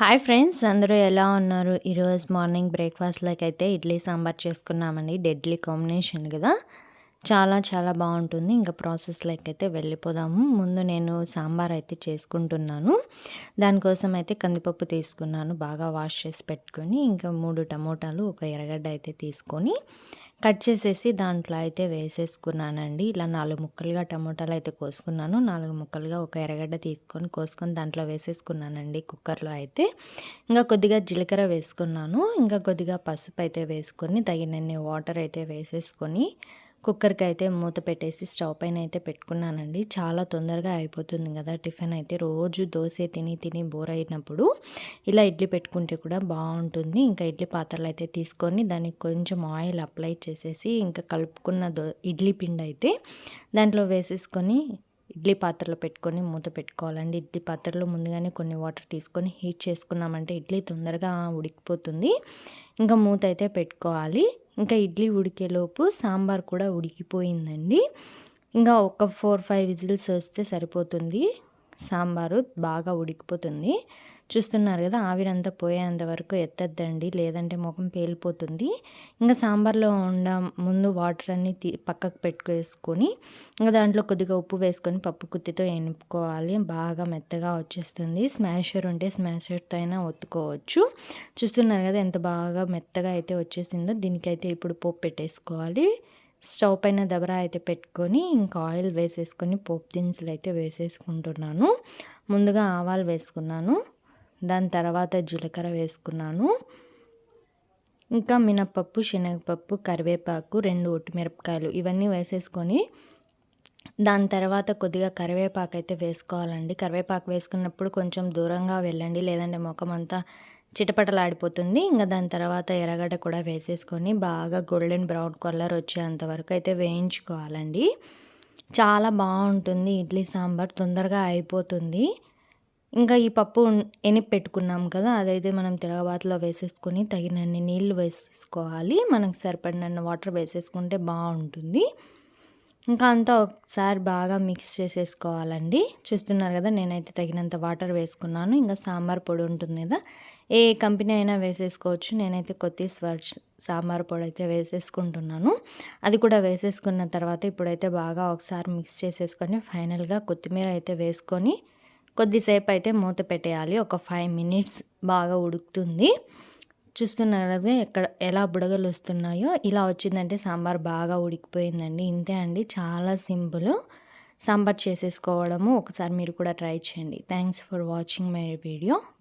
Hi friends, అందరూ ఎలా ఉన్నారు? ఈరోజు మార్నింగ్ బ్రేక్ఫాస్ట్లోకి అయితే ఇడ్లీ సాంబార్ చేసుకున్నామండి. డెడ్లీ కాంబినేషన్ కదా, చాలా చాలా బాగుంటుంది. ఇంకా ప్రాసెస్లోకి అయితే వెళ్ళిపోదాము. ముందు నేను సాంబార్ అయితే చేసుకుంటున్నాను. దానికోసం అయితే కందిపప్పు తీసుకున్నాను, బాగా వాష్ చేసి పెట్టుకొని, ఇంకా 3 టమోటాలు, ఒక ఎర్రగడ్డ అయితే తీసుకొని కట్ చేసేసి దాంట్లో అయితే వేసేసుకున్నానండి. ఇలా 4 ముక్కలుగా టమోటాలు అయితే కోసుకున్నాను. 4 ముక్కలుగా ఒక ఎర్రగడ్డ తీసుకొని కోసుకొని దాంట్లో వేసేసుకున్నానండి కుక్కర్లో అయితే. ఇంకా కొద్దిగా జీలకర్ర వేసుకున్నాను. ఇంకా కొద్దిగా పసుపు అయితే వేసుకొని తగినన్ని వాటర్ అయితే వేసేసుకొని కుక్కర్కి అయితే మూత పెట్టేసి స్టవ్ పైన అయితే పెట్టుకున్నానండి. చాలా తొందరగా అయిపోతుంది కదా టిఫిన్ అయితే. రోజు దోశ తిని తిని బోర్ అయినప్పుడు ఇలా ఇడ్లీ పెట్టుకుంటే కూడా బాగుంటుంది. ఇంకా ఇడ్లీ పాత్రలు అయితే తీసుకొని దానికి కొంచెం ఆయిల్ అప్లై చేసేసి ఇంకా కలుపుకున్న ఇడ్లీ పిండి అయితే దాంట్లో వేసేసుకొని ఇడ్లీ పాత్రలో పెట్టుకొని మూత పెట్టుకోవాలండి. ఇడ్లీ పాత్రలో ముందుగానే కొన్ని వాటర్ తీసుకొని హీట్ చేసుకున్నామంటే ఇడ్లీ తొందరగా ఉడికిపోతుంది. ఇంకా మూత అయితే పెట్టుకోవాలి. ఇంకా ఇడ్లీ ఉడికేలోపు సాంబార్ కూడా ఉడికిపోయిందండి. ఇంకా ఒక 4-5 విజిల్స్ వస్తే సరిపోతుంది. సాంబారు బాగా ఉడికిపోతుంది. చూస్తున్నారు కదా, ఆవిరంతా పోయేంత వరకు ఎత్తద్దండి, లేదంటే ముఖం పేలిపోతుంది. ఇంకా సాంబార్లో ముందు వాటర్ అన్నీ పక్కకు పెట్టుకేసుకొని ఇంకా దాంట్లో కొద్దిగా ఉప్పు వేసుకొని పప్పు కుత్తితో ఎనుపుకోవాలి. బాగా మెత్తగా వచ్చేస్తుంది. స్మాషర్ ఉంటే స్మాషర్తో అయినా ఒత్తుకోవచ్చు. చూస్తున్నారు కదా ఎంత బాగా మెత్తగా అయితే వచ్చేసిందో. దీనికైతే ఇప్పుడు పోపు పెట్టేసుకోవాలి. స్టవ్ పైన దబరా అయితే పెట్టుకొని ఇంకా ఆయిల్ వేసేసుకొని పోపు దినుసులు అయితే వేసేసుకుంటున్నాను. ముందుగా ఆవాలు వేసుకున్నాను, దాని తర్వాత జీలకర్ర వేసుకున్నాను, ఇంకా మినప్పప్పు, శనగపప్పు, కరివేపాకు, 2 ఒట్టిమిరపకాయలు ఇవన్నీ వేసేసుకొని దాని తర్వాత కొద్దిగా కరివేపాకు అయితే వేసుకోవాలండి. కరివేపాకు వేసుకున్నప్పుడు కొంచెం దూరంగా వెళ్ళండి, లేదంటే ముఖం అంతా చిటపటలాడిపోతుంది. ఇంకా దాని తర్వాత ఎర్రగడ్డ కూడా వేసేసుకొని బాగా గోల్డెన్ బ్రౌన్ కలర్ వచ్చేంత వరకు అయితే వేయించుకోవాలండి. చాలా బాగుంటుంది ఇడ్లీ సాంబార్, తొందరగా అయిపోతుంది. ఇంకా ఈ పప్పు ఎనిపి పెట్టుకున్నాం కదా, అదైతే మనం తిరగబాతలో వేసేసుకొని తగినన్ని నీళ్లు వేసేసుకోవాలి. మనకు సరిపడినన్ని వాటర్ వేసేసుకుంటే బాగుంటుంది. ఇంకా అంతా ఒకసారి బాగా మిక్స్ చేసేసుకోవాలండి. చూస్తున్నారు కదా, నేనైతే తగినంత వాటర్ వేసుకున్నాను. ఇంకా సాంబార్ పొడి ఉంటుంది కదా, ఏ కంపెనీ అయినా వేసేసుకోవచ్చు. నేనైతే కొద్దిగా సాంబార్ పొడి అయితే వేసేసుకుంటున్నాను. అది కూడా వేసేసుకున్న తర్వాత ఇప్పుడైతే బాగా ఒకసారి మిక్స్ చేసేసుకొని ఫైనల్గా కొత్తిమీర అయితే వేసుకొని కొద్దిసేపు అయితే మూత పెట్టేయాలి. ఒక 5 మినిట్స్ బాగా ఉడుకుతుంది. చూస్తున్నారు కదా ఎలా బుడగలు వస్తున్నాయో. ఇలా వచ్చిందంటే సాంబార్ బాగా ఉడికిపోయిందండి. ఇంతే అండి, చాలా సింపుల్ సాంబార్ చేసేసుకోవడము. ఒకసారి మీరు కూడా ట్రై చేయండి. Thanks for watching my video.